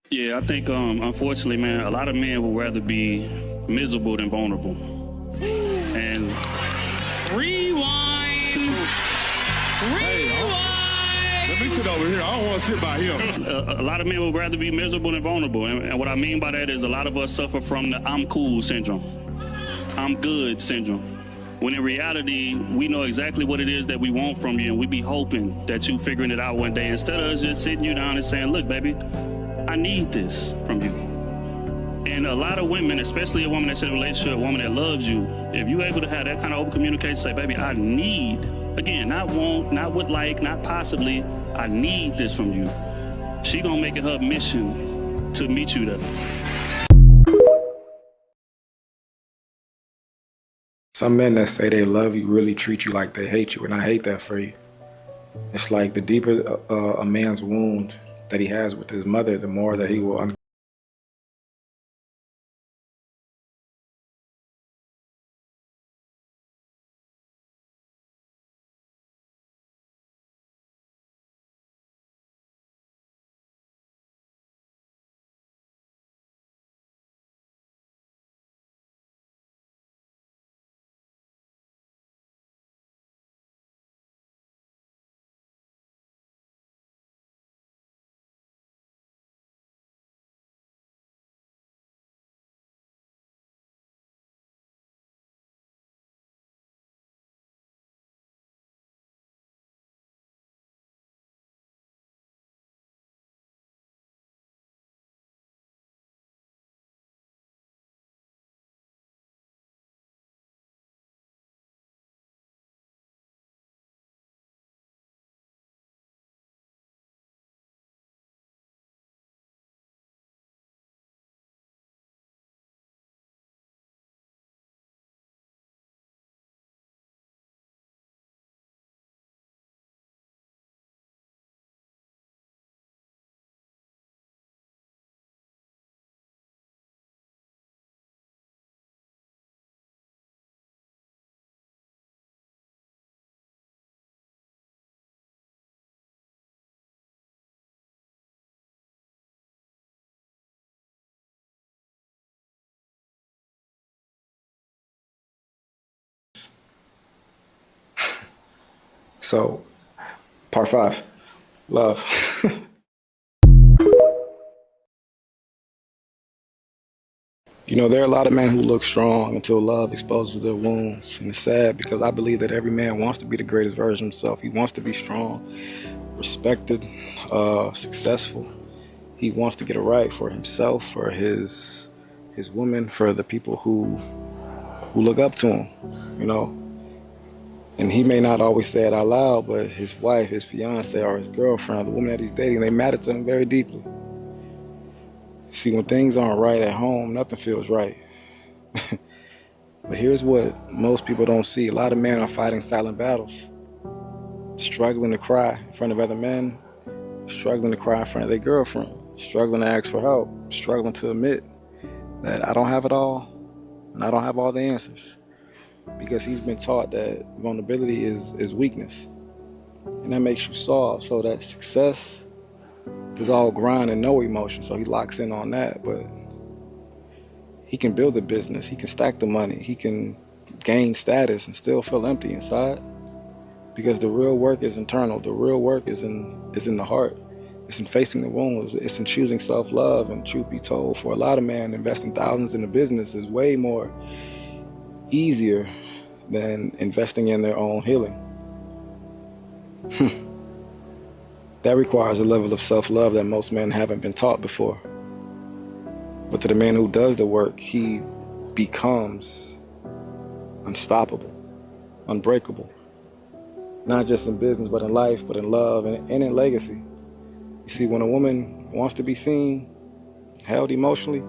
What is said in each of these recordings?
Yeah, I think unfortunately, man, a lot of men would rather be miserable than vulnerable. And Rewind. Rewind. Let me sit over here. I don't want to sit by him. a lot of men would rather be miserable than vulnerable. And what I mean by that is a lot of us suffer from the I'm cool syndrome. I'm good syndrome. When in reality, we know exactly what it is that we want from you, and we be hoping that you figuring it out one day instead of us just sitting you down and saying, look, baby, I need this from you. And a lot of women, especially a woman that's in a relationship, a woman that loves you, if you're able to have that kind of open communication, say, baby, I need, again, not want, not would like, not possibly, I need this from you. She gonna make it her mission to meet you there. Some men that say they love you really treat you like they hate you, and I hate that for you. It's like the deeper a man's wound that he has with his mother, the more that he will So, part 5, love. You know, there are a lot of men who look strong until love exposes their wounds. And it's sad because I believe that every man wants to be the greatest version of himself. He wants to be strong, respected, successful. He wants to get it right for himself, for his woman, for the people who look up to him, you know. And he may not always say it out loud, but his wife, his fiance, or his girlfriend, the woman that he's dating, they matter to him very deeply. See, when things aren't right at home, nothing feels right. But here's what most people don't see. A lot of men are fighting silent battles, struggling to cry in front of other men, struggling to cry in front of their girlfriend, struggling to ask for help, struggling to admit that I don't have it all and I don't have all the answers. Because he's been taught that vulnerability is weakness. And that makes you soft, so that success is all grind and no emotion, so he locks in on that. But he can build a business, he can stack the money, he can gain status and still feel empty inside. Because the real work is internal, the real work is in the heart. It's in facing the wounds, it's in choosing self-love. And truth be told, for a lot of men, investing thousands in a business is way more easier than investing in their own healing. That requires a level of self-love that most men haven't been taught before. But to the man who does the work, he becomes unstoppable, unbreakable. Not just in business, but in life, but in love, and in legacy. You see, when a woman wants to be seen, held emotionally,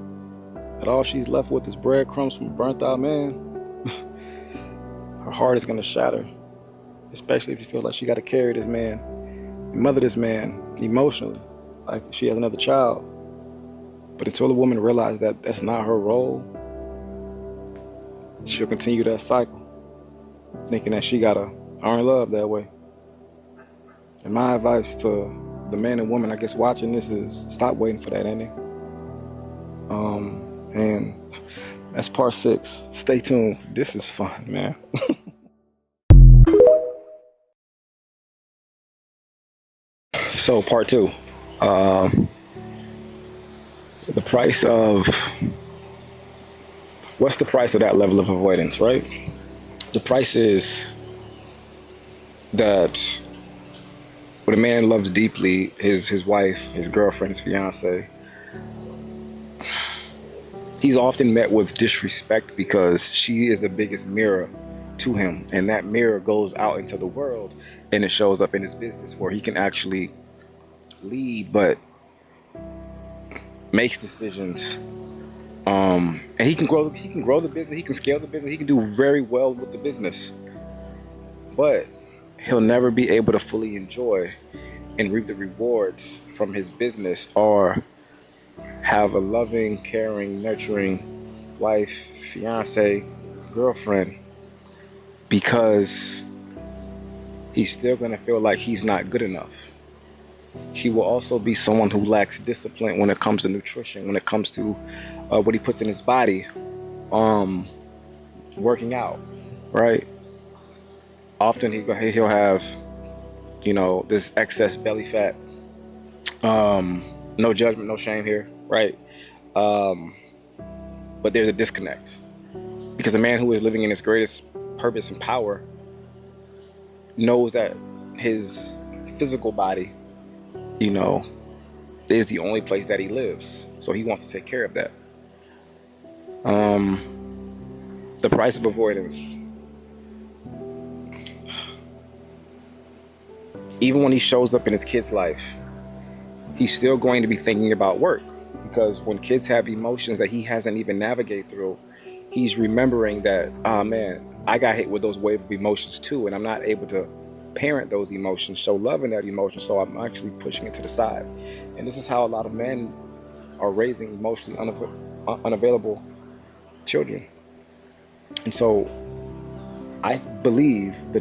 and all she's left with is breadcrumbs from a burnt out man, her heart is gonna shatter, especially if you feel like she gotta carry this man, and mother this man emotionally, like she has another child. But until a woman realizes that that's not her role, she'll continue that cycle, thinking that she gotta earn love that way. And my advice to the man and woman, I guess, watching this is stop waiting for that ending. And that's part 6. Stay tuned. This is fun, man. So part 2. The price of what's the price of that level of avoidance, right? The price is that when a man loves deeply his wife, his girlfriend, his fiance, he's often met with disrespect because she is the biggest mirror to him, and that mirror goes out into the world and it shows up in his business where he can actually lead but makes decisions, and he can grow the business, he can scale the business, he can do very well with the business, but he'll never be able to fully enjoy and reap the rewards from his business or have a loving, caring, nurturing wife, fiance, girlfriend, because he's still going to feel like he's not good enough. She will also be someone who lacks discipline when it comes to nutrition, when it comes to what he puts in his body, working out, right? Often he'll have, this excess belly fat. No judgment, no shame here, right? But there's a disconnect because a man who is living in his greatest purpose and power knows that his physical body, is the only place that he lives. So he wants to take care of that. The price of avoidance. Even when he shows up in his kid's life, he's still going to be thinking about work, because when kids have emotions that he hasn't even navigated through, he's remembering that, oh man, I got hit with those wave of emotions too, and I'm not able to parent those emotions, show love in that emotion, so I'm actually pushing it to the side. And this is how a lot of men are raising emotionally unavailable children. And so I believe the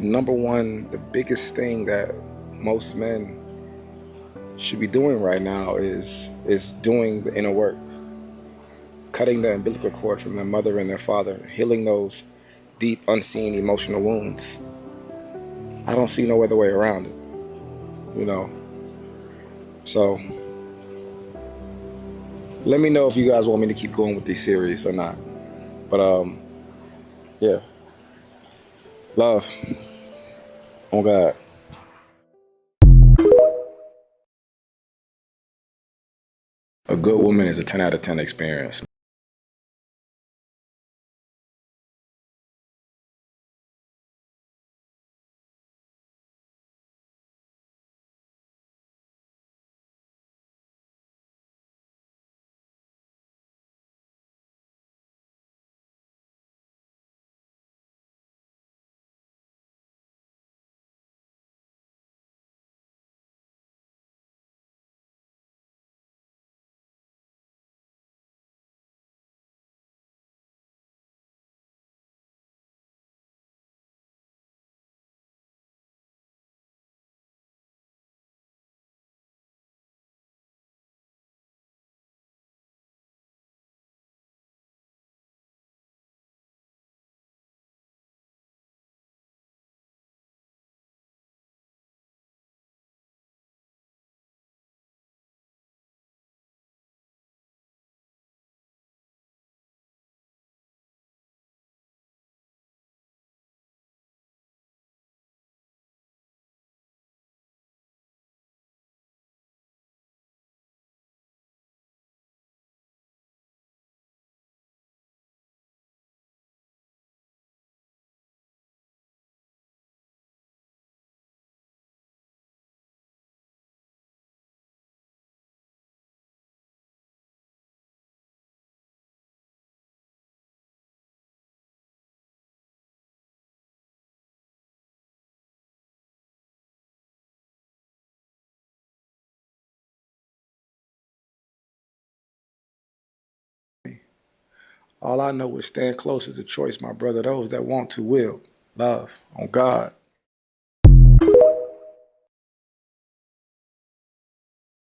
biggest thing that most men should be doing right now is doing the inner work, cutting the umbilical cord from their mother and their father, healing those deep, unseen emotional wounds. I don't see no other way around it, So let me know if you guys want me to keep going with these series or not. But yeah, love on God. A good woman is a 10 out of 10 experience. All I know is stand close is a choice, my brother. Those that want to will. Love on God.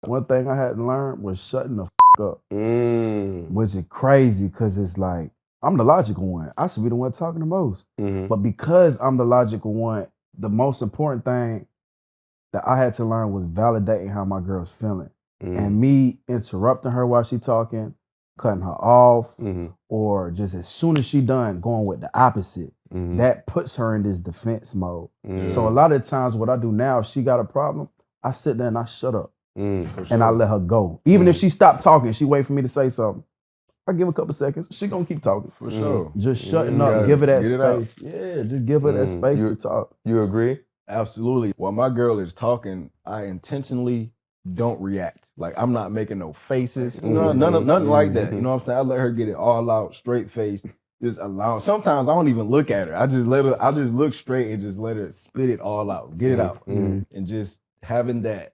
One thing I had to learn was shutting the up, which is crazy because it's like, I'm the logical one. I should be the one talking the most. But because I'm the logical one, the most important thing that I had to learn was validating how my girl's feeling. And me interrupting her while she talking, cutting her off, or just as soon as she done, going with the opposite. That puts her in this defense mode. So a lot of times what I do now, if she got a problem, I sit there and I shut up. And I let her go. Even if she stopped talking, she wait for me to say something. I give her a couple seconds. She gonna keep talking. For sure. Just shutting up, give her that space. Yeah, just give her that space to talk. You agree? Absolutely. While my girl is talking, I intentionally don't react. Like, I'm not making no faces. Nothing like that. You know what I'm saying? I let her get it all out, straight face. Just allow. Sometimes I don't even look at her. I just look straight and just let her spit it all out, get it out. And just having that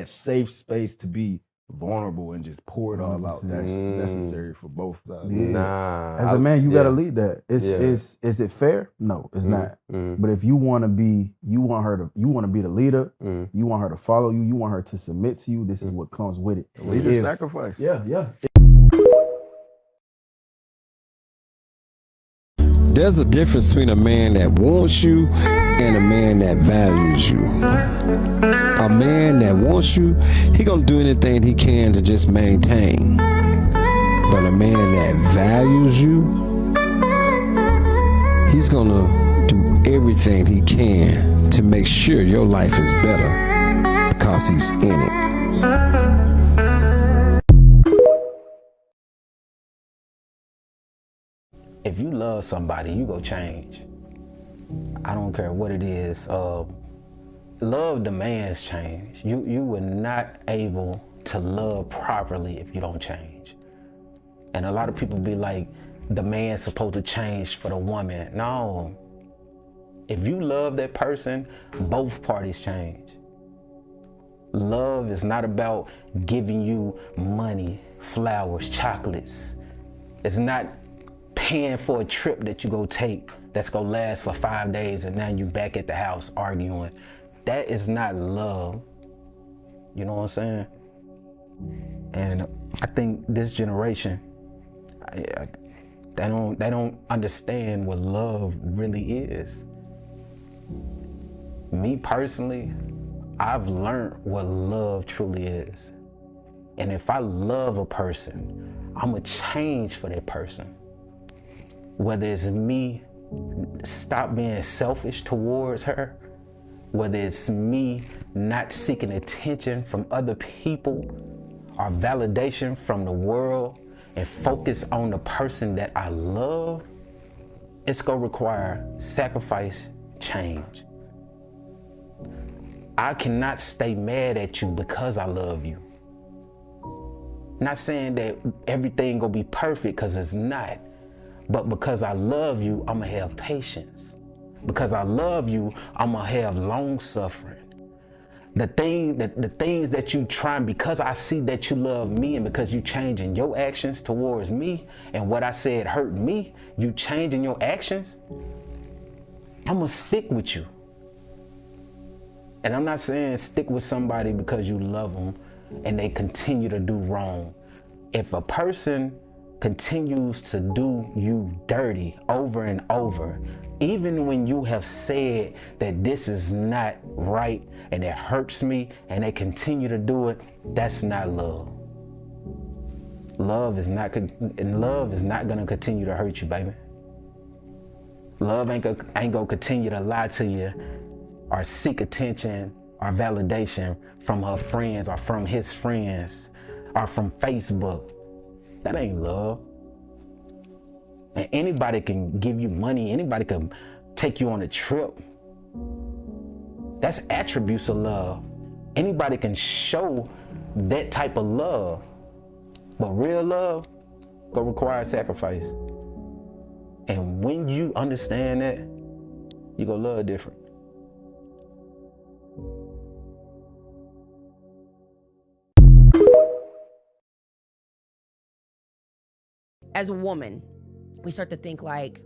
safe space to be vulnerable and just pour it all out. That's necessary for both sides. As a man, you gotta lead that. Is it fair? No, it's not. But if you want to be the leader, you want her to follow you, you want her to submit to you, this is what comes with it. Leader sacrifice. Yeah. There's a difference between a man that wants you and a man that values you. A man that wants you, he gonna do anything he can to just maintain. But a man that values you, he's gonna do everything he can to make sure your life is better because he's in it. If you love somebody, you go change. I don't care what it is. Love demands change. You were not able to love properly if you don't change. And a lot of people be like, the man's supposed to change for the woman. No. If you love that person, both parties change. Love is not about giving you money, flowers, chocolates. It's not paying for a trip that you go take that's gonna last for 5 days and now you back at the house arguing. That is not love. You know what I'm saying? And I think this generation, they don't understand what love really is. Me personally, I've learned what love truly is. And if I love a person, I'ma change for that person. Whether it's me stop being selfish towards her, whether it's me not seeking attention from other people or validation from the world and focus on the person that I love, it's gonna require sacrifice, change. I cannot stay mad at you because I love you. Not saying that everything gonna be perfect, because it's not. But because I love you, I'm gonna have patience. Because I love you, I'm gonna have long suffering. The things that you try, because I see that you love me and because you changing your actions towards me and what I said hurt me, you changing your actions, I'm gonna stick with you. And I'm not saying stick with somebody because you love them and they continue to do wrong. If a person continues to do you dirty over and over, even when you have said that this is not right and it hurts me and they continue to do it, that's not love. Love is not gonna continue to hurt you, baby. Love ain't gonna continue to lie to you or seek attention or validation from her friends or from his friends or from Facebook. That ain't love. And anybody can give you money, anybody can take you on a trip. That's attributes of love. Anybody can show that type of love. But real love gonna require sacrifice. And when you understand that, you gonna love different. As a woman, we start to think like,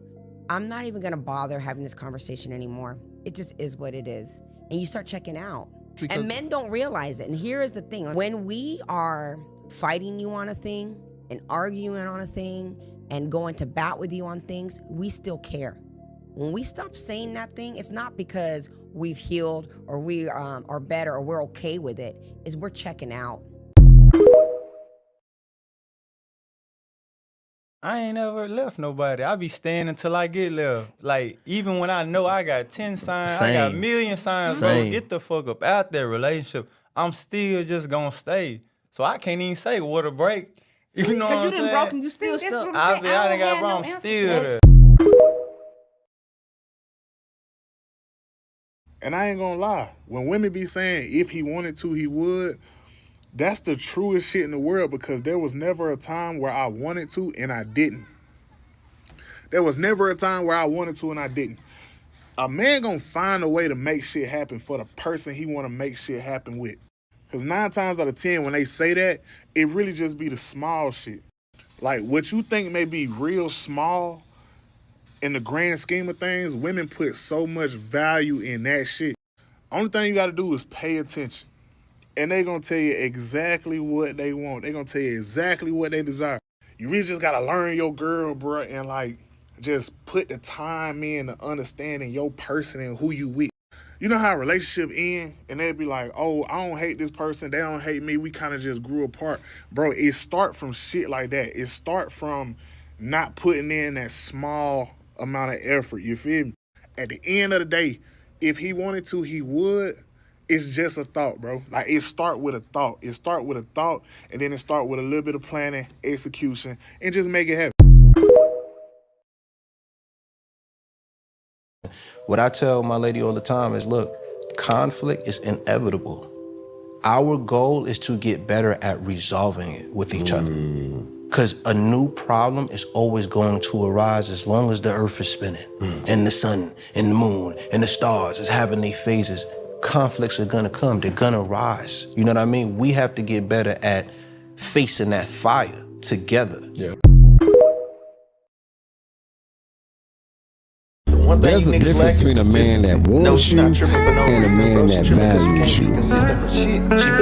I'm not even gonna bother having this conversation anymore. It just is what it is. And you start checking out. And men don't realize it. And here is the thing. When we are fighting you on a thing and arguing on a thing and going to bat with you on things, we still care. When we stop saying that thing, it's not because we've healed or we are better or we're okay with it. It's we're checking out. I ain't ever left nobody. I be staying until I get left. Like, even when I know I got 10 signs, I got a million signs, bro, get the fuck up out that relationship. I'm still just gonna stay. So I can't even say what a break. You know what I'm saying? Broke and you still stuck. I done got broke, I'm still there. And I ain't gonna lie, when women be saying if he wanted to, he would, that's the truest shit in the world, because there was never a time where I wanted to and I didn't. There was never a time where I wanted to and I didn't. A man gonna find a way to make shit happen for the person he wanna make shit happen with. Because 9 times out of 10, when they say that, it really just be the small shit. Like, what you think may be real small, in the grand scheme of things, women put so much value in that shit. Only thing you gotta do is pay attention. And they gonna tell you exactly what they want. They gonna tell you exactly what they desire. You really just gotta learn your girl, bro, and like, just put the time in to understanding your person and who you with. You know how a relationship end and they'd be like, oh, I don't hate this person, they don't hate me, we kind of just grew apart. Bro, it start from shit like that. It start from not putting in that small amount of effort, you feel me? At the end of the day, if he wanted to, he would. It's just a thought, bro. Like, it start with a thought. It start with a thought, and then it start with a little bit of planning, execution, and just make it happen. What I tell my lady all the time is, look, conflict is inevitable. Our goal is to get better at resolving it with each other. Because a new problem is always going to arise as long as the earth is spinning. And the sun, and the moon, and the stars is having their phases. Conflicts are gonna come, they're gonna rise. You know what I mean? We have to get better at facing that fire together. Yeah. There's a difference between a man that wants you and a man that values you.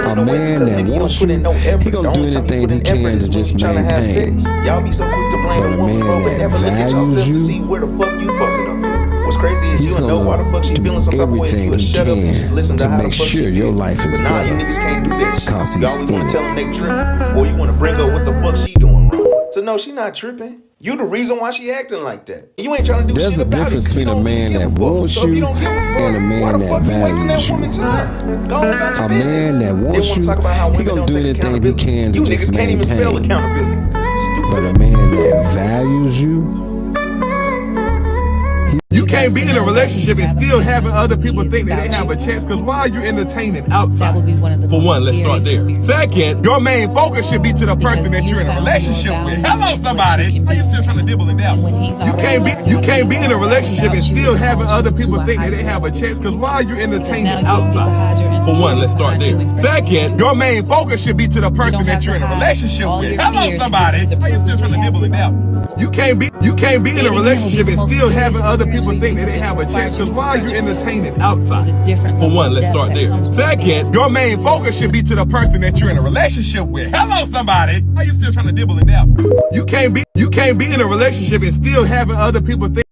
A man that wants you, he gonna do anything he can to just maintain. Y'all be so quick to blame a woman, bro, but never look at yourself to see where the fuck you fucking up at. What's crazy is you don't know why the fuck she feeling some type of way. You would shut up and just listen to how the fuck she feel. Your life is but nah, you better. niggas can't do that shit. You always want to tell them they tripping, or you want to bring up what the fuck she doing wrong. So no, she not tripping. You the reason why she acting like that. You ain't trying to do shit about it. There's a difference between a man that wants you and a man that values you. A man that wants you, he gonna do anything he can to just maintain. But a man that values you, you can't be in a relationship and still having other people think that they have a chance, because why are you entertaining outside? For one, let's start there. Second, your main focus should be to the person that you're in a relationship with. Hello, somebody. Are you still trying to dibble and dabble? You can't be in a relationship and still having other people think that they have a chance, because why are you entertaining outside? For one, let's start there. Second, your main focus should be to the person that you're in a relationship with. Hello, somebody. Are you still trying to dibble and dabble? You can't be in a relationship and still having other people think that they have a chance, because why are you entertaining outside? For one, let's start there. Second, your main focus should be to the person that you're in a relationship with. Hello, somebody. Are you still trying to dibble and dabble? You can't be in a relationship and still having other people think